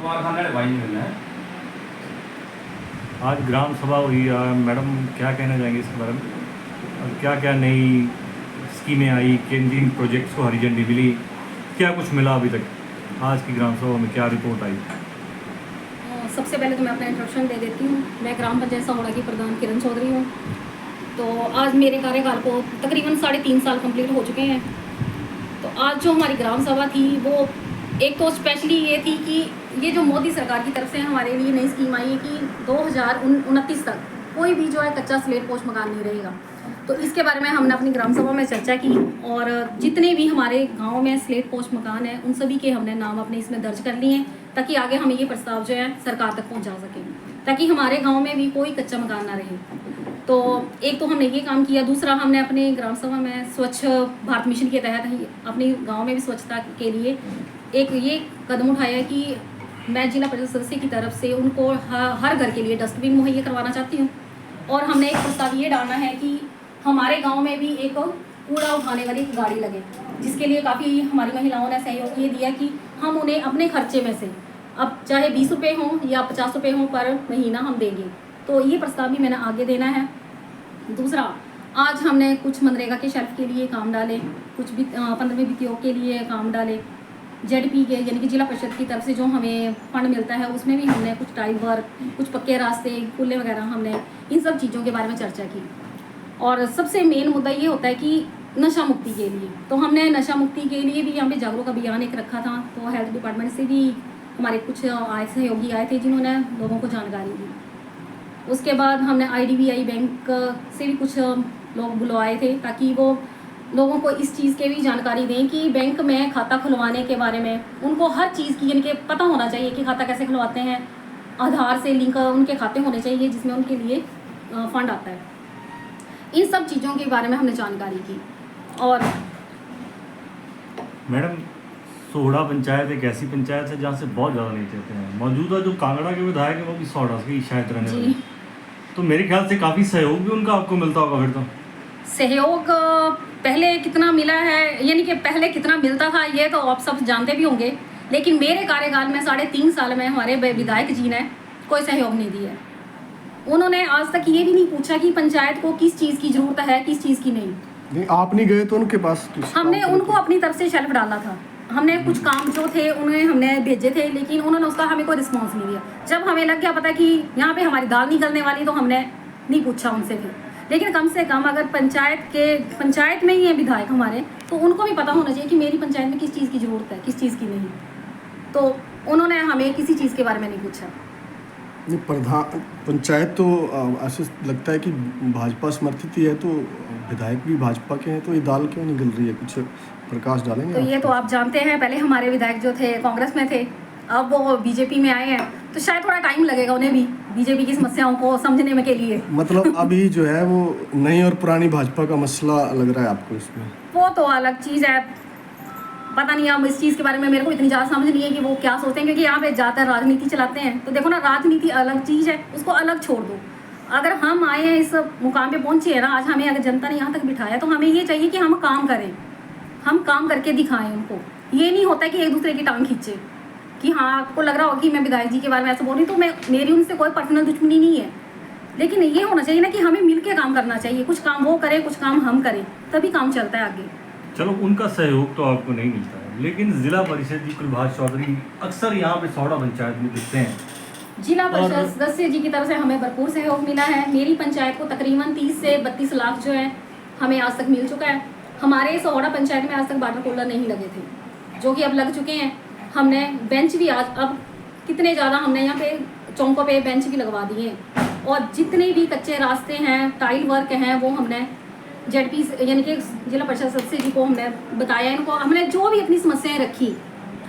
आज ग्राम सभा हुई मैडम, क्या कहना चाहेंगे इसके बारे में? और क्या क्या नई स्कीमें आई, किन जिन प्रोजेक्ट्स को हरी झंडी मिली, क्या कुछ मिला अभी तक? आज की ग्राम सभा में क्या रिपोर्ट आई? सबसे पहले तो मैं अपना इंट्रोडक्शन दे देती हूँ। मैं ग्राम पंचायत सहोड़ा की प्रधान किरण चौधरी हूँ। तो आज मेरे कार्यकाल को तकरीबन 3.5 साल कंप्लीट हो चुके हैं। तो आज जो हमारी ग्राम सभा थी वो एक तो स्पेशली ये थी कि ये जो मोदी सरकार की तरफ से हमारे लिए नई स्कीम आई है कि 2029 तक कोई भी जो है कच्चा स्लेट पोस्ट मकान नहीं रहेगा। तो इसके बारे में हमने अपनी ग्राम सभा में चर्चा की और जितने भी हमारे गांव में स्लेट पोस्ट मकान है उन सभी के हमने नाम अपने इसमें दर्ज कर लिए हैं, ताकि आगे हम ये प्रस्ताव जो है सरकार तक पहुंचा सकें, ताकि हमारे गांव में भी कोई कच्चा मकान ना रहे। तो एक तो हमने ये काम किया। दूसरा, हमने अपने ग्राम सभा में स्वच्छ भारत मिशन के तहत अपने गाँव में भी स्वच्छता के लिए एक ये कदम उठाया कि मैं जिला परिषद सदस्य की तरफ से उनको हर घर के लिए डस्टबिन मुहैया करवाना चाहती हूँ। और हमने एक प्रस्ताव ये डालना है कि हमारे गांव में भी एक कूड़ा उठाने वाली एक गाड़ी लगे, जिसके लिए काफ़ी हमारी महिलाओं ने सहयोग ये दिया कि हम उन्हें अपने खर्चे में से, अब चाहे 20 रुपये हों या 50 रुपये हों पर महीना हम देंगे। तो ये प्रस्ताव भी मैंने आगे देना है। दूसरा, आज हमने कुछ मनरेगा के शेल्फ के लिए काम डाले, कुछ 15वें वित्तीयोग के लिए काम डाले। जेडपी के यानी कि जिला परिषद की तरफ से जो हमें फंड मिलता है उसमें भी हमने कुछ टाइल वर्क, कुछ पक्के रास्ते, पुलें वगैरह, हमने इन सब चीज़ों के बारे में चर्चा की। और सबसे मेन मुद्दा ये होता है कि नशा मुक्ति के लिए, तो हमने नशा मुक्ति के लिए भी यहाँ पे जागरूक अभियान एक रखा था। तो हेल्थ डिपार्टमेंट से भी हमारे कुछ सहयोगी आए थे जिन्होंने लोगों को जानकारी दी। उसके बाद हमने IDBI बैंक से भी कुछ लोग बुलवाए थे, ताकि वो लोगों को इस चीज़ के भी जानकारी दें कि बैंक में खाता खुलवाने के बारे में उनको हर चीज़ की यानी कि पता होना चाहिए कि खाता कैसे खुलवाते हैं। आधार से लिंक उनके खाते होने चाहिए जिसमें उनके लिए फंड आता है। इन सब चीज़ों के बारे में हमने जानकारी की। और मैडम, सोहड़ा पंचायत एक ऐसी पंचायत है जहाँ से बहुत ज़्यादा नहीं चाहते हैं। मौजूदा जो कांगड़ा के विधायक है वो भी सोहड़ा के शायद रहने वाले, तो मेरे ख्याल से काफ़ी सहयोग भी उनका आपको मिलता होगा। फिर तो सहयोग पहले कितना मिला है, यानी कि पहले कितना मिलता था ये तो आप सब जानते भी होंगे, लेकिन मेरे कार्यकाल में 3.5 साल में हमारे विधायक जी ने कोई सहयोग नहीं दिया। उन्होंने आज तक ये भी नहीं पूछा कि पंचायत को किस चीज़ की ज़रूरत है, किस चीज़ की नहीं। आप नहीं गए तो उनके पास? हमने उनको अपनी तरफ से शेल्फ डाला था। हमने कुछ काम जो थे उन्हें हमने भेजे थे, लेकिन उन्होंने उसका हमें कोई रिस्पॉन्स नहीं दिया। जब हमें लग गया पता कि यहाँ पे हमारी दाल निकलने वाली, तो हमने नहीं पूछा उनसे भी। लेकिन कम से कम अगर पंचायत में ही है विधायक हमारे, तो उनको भी पता होना चाहिए कि मेरी पंचायत में किस चीज़ की ज़रूरत है, किस चीज़ की नहीं। तो उन्होंने हमें किसी चीज़ के बारे में नहीं पूछा। प्रधान पंचायत तो ऐसे लगता है कि भाजपा समर्थित ही है, तो विधायक भी भाजपा के हैं, तो ये दाल क्यों निकल रही है? कुछ प्रकाश डालेंगे? तो ये तो आप जानते हैं, पहले हमारे विधायक जो थे कांग्रेस में थे, अब वो बीजेपी में आए हैं, तो शायद थोड़ा टाइम लगेगा उन्हें भी बीजेपी की समस्याओं को समझने में के लिए। मतलब अभी जो है वो नई और पुरानी भाजपा का मसला लग रहा है आपको इसमें? वो तो अलग चीज़ है, पता नहीं। अब इस चीज़ के बारे में मेरे को इतनी ज़्यादा समझ नहीं है कि वो क्या सोचते हैं, क्योंकि यहाँ पे ज़्यादातर राजनीति चलाते हैं। तो देखो ना, राजनीति अलग चीज़ है, उसको अलग छोड़ दो। अगर हम आए हैं, इस मुकाम पे पहुँचे हैं ना, आज हमें अगर जनता ने यहाँ तक बिठाया, तो हमें ये चाहिए कि हम काम करें, हम काम करके दिखाएं उनको। ये नहीं होता कि एक दूसरे की टांग खींचे कि हाँ, आपको लग रहा होगा कि मैं विधायक जी के बारे में ऐसा बोल रही हूँ, तो मेरी उनसे कोई पर्सनल दुश्मनी नहीं है। लेकिन ये होना चाहिए ना कि हमें मिल के काम करना चाहिए। कुछ काम वो करे, कुछ काम हम करें, तभी काम चलता है आगे। चलो, उनका सहयोग तो आपको नहीं मिलता है, लेकिन जिला परिषद जी कुलभाष चौधरी अक्सर यहाँ पे सोहड़ा पंचायत में दिखते हैं। जिला परिषद सदस्य जी की तरफ से हमें भरपूर सहयोग मिला है। मेरी पंचायत को तकरीबन 30 से 32 लाख जो है हमें आज तक मिल चुका है। हमारे सोहड़ा पंचायत में आज तक वाटर कूलर नहीं लगे थे, जो कि अब लग चुके हैं। हमने बेंच भी अब कितने ज़्यादा हमने यहाँ पे चौकों पे बेंच भी लगवा दिए हैं। और जितने भी कच्चे रास्ते हैं, टाइल वर्क हैं, वो हमने जेडपी यानी कि जिला परिषद सदस्य जी को हमने बताया। इनको हमने जो भी अपनी समस्याएं रखी,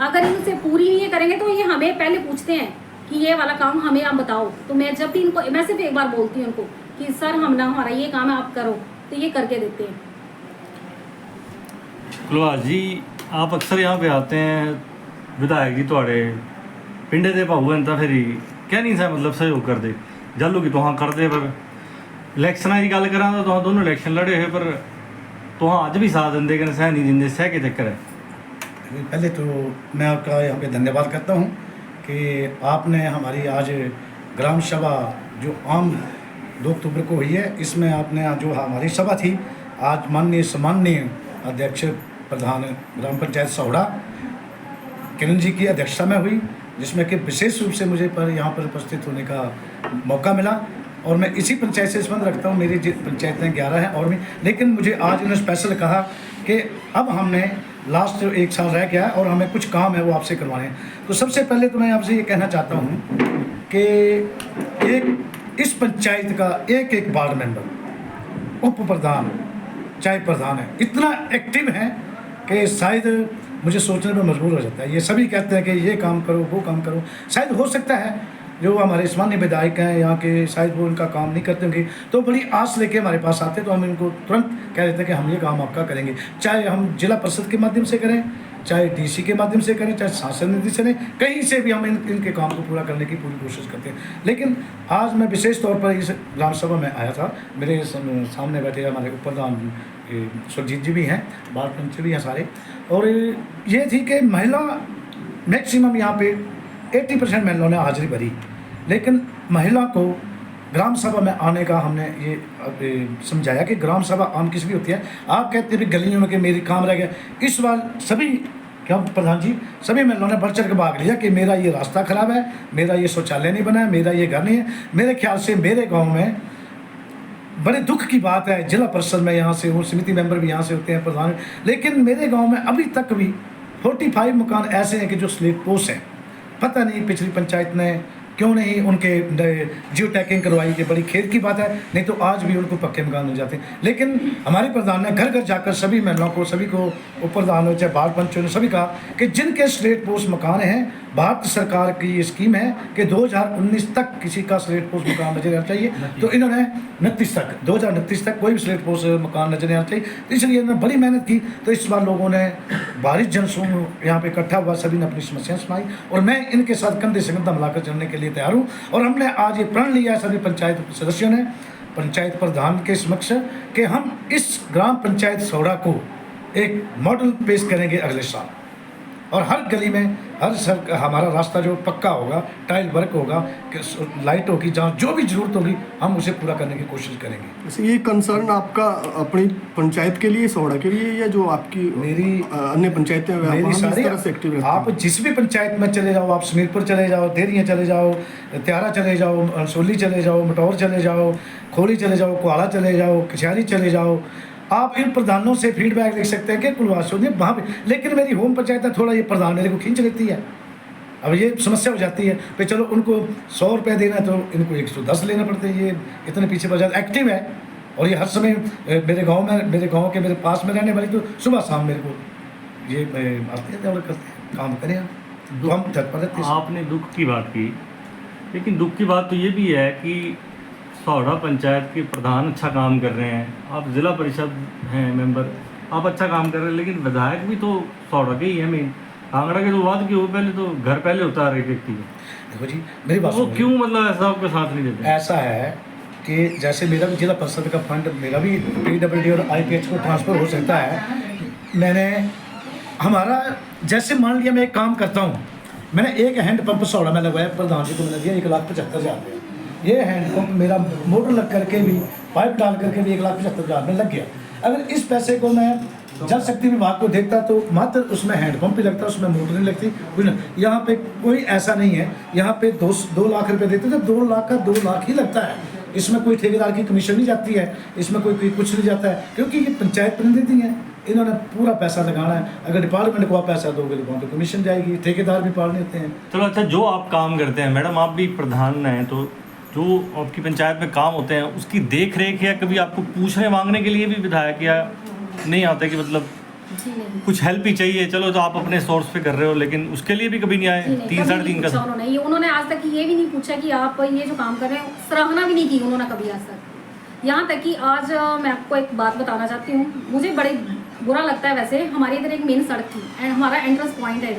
अगर इनसे पूरी ये करेंगे तो ये हमें पहले पूछते हैं कि ये वाला काम हमें आप बताओ। तो मैं जब भी इनको, मैं सिर्फ एक बार बोलती हूँ उनको कि सर हमारा ये काम है, आप करो, तो ये करके देते हैं। कुलभाष जी, आप अक्सर यहाँ पे आते हैं, विधायक जी थोड़े पिंडे दे भाऊ हैं, तो फिर क्या नहीं सा मतलब सहयोग कर दे जालू की तुहां कर दे। पर इलैक्शन की गल करा तो दोनों इलैक्शन लड़े हुए, पर तुहां अज भी साथ देंगे कि सह नहीं देंगे, सह के चक्कर है? पहले तो मैं आपका यहाँ पे धन्यवाद करता हूँ कि आपने हमारी आज ग्राम सभा जो आम 2 अक्टूबर को हुई है, इसमें आपने जो हमारी सभा थी आज माननीय सम्माननीय अध्यक्ष प्रधान ग्राम पंचायत सौड़ा किरण जी की अध्यक्षता में हुई, जिसमें कि विशेष रूप से मुझे पर यहाँ पर उपस्थित होने का मौका मिला। और मैं इसी पंचायत से संबंध रखता हूँ, मेरी पंचायतें 11 हैं और भी, लेकिन मुझे आज इन्होंने स्पेशल कहा कि अब हमने लास्ट 1 साल रह गया और हमें कुछ काम है वो आपसे करवाने हैं। तो सबसे पहले तो मैं आपसे ये कहना चाहता हूँ कि इस पंचायत का एक वार्ड मेंबर, उप प्रधान चाहे प्रधान है, इतना एक्टिव है कि शायद मुझे सोचने पर मजबूर हो जाता है। ये सभी कहते हैं कि ये काम करो वो काम करो, शायद हो सकता है जो हमारे सामान्य विधायक हैं यहाँ के, शायद वो उनका काम नहीं करते होंगे, तो बड़ी आस लेके हमारे पास आते हैं, तो हम इनको तुरंत कह देते हैं कि हम ये काम आपका करेंगे, चाहे हम जिला परिषद के माध्यम से करें, चाहे डीसी के माध्यम से करें, चाहे शासन निधि से करें, कहीं से भी हम इनके काम को पूरा करने की पूरी कोशिश करते हैं। लेकिन आज मैं विशेष तौर पर इस ग्राम सभा में आया था, मेरे सामने बैठे हमारे उप प्रधान सुरजीत जी भी हैं, वार्ड पंच भी हैं सारे, और ये थी कि महिला मैक्सिमम यहाँ पे 80% महिलाओं ने हाजिरी भरी, लेकिन महिला को ग्राम सभा में आने का हमने ये समझाया कि ग्राम सभा आम किस लिए होती है। आप कहते हैं गलियों में कि मेरी काम रह गया, इस बार सभी क्या प्रधान जी सभी महिलाओं ने बढ़ चढ़ के भाग लिया कि मेरा ये रास्ता खराब है, मेरा ये शौचालय नहीं बना है, मेरा ये घर नहीं है। मेरे ख्याल से मेरे गाँव में बड़े दुख की बात है, जिला परिषद में यहाँ से वो समिति मेंबर भी यहाँ से होते हैं प्रधान, लेकिन मेरे गांव में अभी तक भी 45 मकान ऐसे हैं कि जो स्लेट पोस्ट हैं। पता नहीं पिछली पंचायत ने क्यों नहीं उनके जियो टैगिंग करवाई, ये बड़ी खेद की बात है, नहीं तो आज भी उनको पक्के मकान मिल जाते। लेकिन हमारे प्रधान ने घर घर जाकर सभी महिलाओं को, सभी को उप प्रधानों चाहे वार्ड पंचों ने सभी कहा कि जिनके स्लेट पोस्ट मकान हैं, भारत सरकार की ये स्कीम है कि 2019 तक किसी का स्लेट पोस्ट मकान नजर आना चाहिए, तो इन्होंने 2029 तक कोई भी स्लेट पोस्ट मकान नजर नहीं आना चाहिए, तो इसलिए इन्होंने बड़ी मेहनत की। तो इस बार लोगों ने भारी जनसमूह यहाँ पे इकट्ठा हुआ, सभी ने अपनी समस्याएं सुनाई और मैं इनके साथ कंधे से कंधा मिलाकर चलने के लिए तैयार हूँ। और हमने आज ये प्रण लिया सभी पंचायत सदस्यों ने पंचायत प्रधान के समक्ष कि हम इस ग्राम पंचायत सौड़ा को एक मॉडल पेश करेंगे अगले साल, और हर गली में हमारा रास्ता जो पक्का होगा, टाइल वर्क होगा, लाइट होगी, जहाँ जो भी जरूरत होगी हम उसे पूरा करने की कोशिश करेंगे। वैसे ये कंसर्न आपका अपनी पंचायत के लिए, सौड़ा के लिए, या जो आपकी मेरी अन्य पंचायतें मेरी सारी आप जिस भी पंचायत में चले जाओ, आप समीरपुर चले जाओ, देरियाँ चले जाओ, त्यारा चले जाओ, अंसोली चले जाओ, मटौर चले जाओ, खोली चले जाओ, कुआला चले जाओ, कचहरी चले जाओ, आप इन प्रधानों से फीडबैक लिख सकते हैं कि कुलवासियों ने वहाँ पे, लेकिन मेरी होम पंचायत है, थोड़ा ये प्रधान मेरे को खींच लेती है। अब ये समस्या हो जाती है कि चलो उनको 100 रुपये देना है तो इनको 110 लेना पड़ता है, ये इतने पीछे पड़ जाते। एक्टिव है और ये हर समय मेरे गाँव के मेरे पास में रहने वाली, तो सुबह शाम मेरे को ये आते हैं और करते हैं, काम करें तो हम तत्पर रहते हैं। आपने दुख की बात की, लेकिन दुख की बात तो ये भी है कि सौड़ा पंचायत के प्रधान अच्छा काम कर रहे हैं, आप जिला परिषद हैं मेंबर, आप अच्छा काम कर रहे हैं, लेकिन विधायक भी तो सौड़ा के ही है मेन। कांगड़ा के तो बाद की हो, पहले तो घर पहले होता है व्यक्ति को। देखो जी मेरी बात वो क्यों मतलब ऐसा आपके साथ नहीं देते? ऐसा है कि जैसे मेरा भी जिला परिषद का फंड, मेरा भी PWD और IPH को ट्रांसफ़र हो सकता है। मैंने हमारा जैसे मान लिया मैं एक काम करता हूँ, मैंने एक हैंड पंप सौड़ा में लगवाया, प्रधान जी को मैंने दिया 1,75,000 रुपये। ये हैंडपम्प मेरा मोटर लग करके भी, पाइप डाल करके भी 1,75,000 में लग गया। अगर इस पैसे को मैं जल शक्ति विभाग को देखता तो मात्र उसमें हैंडपम्प ही लगता, उसमें मोटर नहीं लगती कुछ नहीं। यहाँ पे कोई ऐसा नहीं है, यहाँ पे 2 लाख रुपए देते तो 2 लाख का 2 लाख ही लगता है। इसमें कोई ठेकेदार की कमीशन नहीं जाती है, इसमें कोई कुछ नहीं जाता है, क्योंकि ये पंचायत प्रतिनिधि हैं, इन्होंने पूरा पैसा लगाना है। अगर डिपार्टमेंट को आप पैसा दोगे तो कमीशन जाएगी, ठेकेदार भी पालने होते हैं। चलो अच्छा, जो आप काम करते हैं मैडम, आप भी प्रधान हैं, तो जो आपकी पंचायत में काम होते हैं उसकी देख रेख या कभी आपको पूछने मांगने के लिए भी विधायक या नहीं आता कि मतलब कुछ हेल्प ही चाहिए, चलो तो आप अपने सोर्स पे कर रहे हो, लेकिन उसके लिए भी कभी नहीं आए? 3-3.5 का उन्होंने आज तक ये भी नहीं पूछा कि आप ये जो काम कर रहे हैं, सराहना भी नहीं की उन्होंने कभी आज तक। यहाँ तक कि आज मैं आपको एक बात बताना चाहती हूँ, मुझे बड़े बुरा लगता है। वैसे हमारे इधर एक मेन सड़क थी एंड हमारा एंट्रेंस पॉइंट है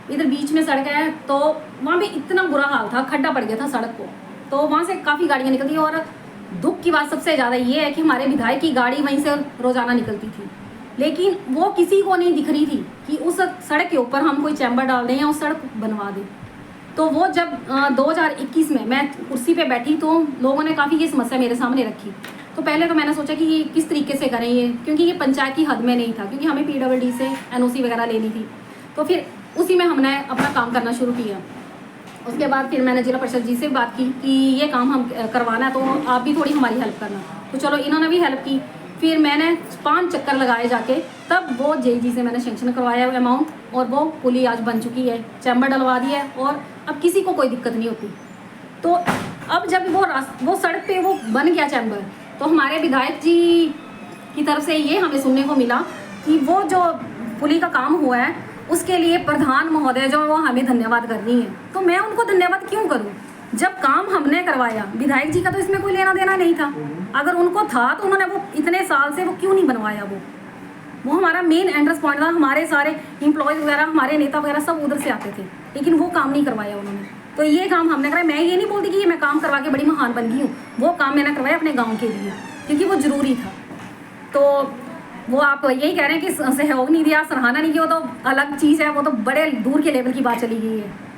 इधर बीच में सड़क है, तो वहाँ भी इतना बुरा हाल था, खड्डा पड़ गया था सड़क को, तो वहाँ से काफ़ी गाड़ियाँ निकलती। और दुख की बात सबसे ज़्यादा ये है कि हमारे विधायक की गाड़ी वहीं से रोज़ाना निकलती थी, लेकिन वो किसी को नहीं दिख रही थी कि उस सड़क के ऊपर हम कोई चैम्बर डाल दें या उस सड़क बनवा दें। तो वो जब 2021 में मैं कुर्सी पे बैठी तो लोगों ने काफ़ी ये समस्या मेरे सामने रखी। तो पहले तो मैंने सोचा कि ये किस तरीके से करें ये, क्योंकि ये पंचायत की हद में नहीं था, क्योंकि हमें PWD से NOC वगैरह लेनी थी। तो फिर उसी में हमने अपना काम करना शुरू किया। उसके बाद फिर मैंने जिला परिषद जी से बात की कि ये काम हम करवाना है, तो आप भी थोड़ी हमारी हेल्प करना। तो चलो इन्होंने भी हेल्प की। फिर मैंने 5 चक्कर लगाए जाके, तब वो JG से मैंने सेंक्शन करवाया अमाउंट, और वो पुली आज बन चुकी है, चैम्बर डलवा दी है, और अब किसी को कोई दिक्कत नहीं होती। तो अब जब वो सड़क पे वो बन गया चैम्बर, तो हमारे विधायक जी की तरफ से ये हमें सुनने को मिला कि वो जो पुली का काम हुआ है उसके लिए प्रधान महोदय जो वो हमें धन्यवाद कर रही हैं। तो मैं उनको धन्यवाद क्यों करूं जब काम हमने करवाया? विधायक जी का तो इसमें कोई लेना देना नहीं था। अगर उनको था तो उन्होंने वो इतने साल से वो क्यों नहीं बनवाया? वो हमारा मेन एंट्रेंस पॉइंट था। हमारे सारे एम्प्लॉयज़ वगैरह, हमारे नेता वगैरह सब उधर से आते थे, लेकिन वो काम नहीं करवाया उन्होंने। तो ये काम हमने कराया। मैं ये नहीं बोलती कि ये मैं काम करवा के बड़ी महान बन गई हूँ, वो काम मैंने करवाया अपने गाँव के लिए, क्योंकि वो ज़रूरी था। तो वो आप यही कह रहे हैं कि सहयोग नहीं दिया, सराहना नहीं किया, वो तो अलग चीज़ है, वो तो बड़े दूर के लेवल की बात चली गई है।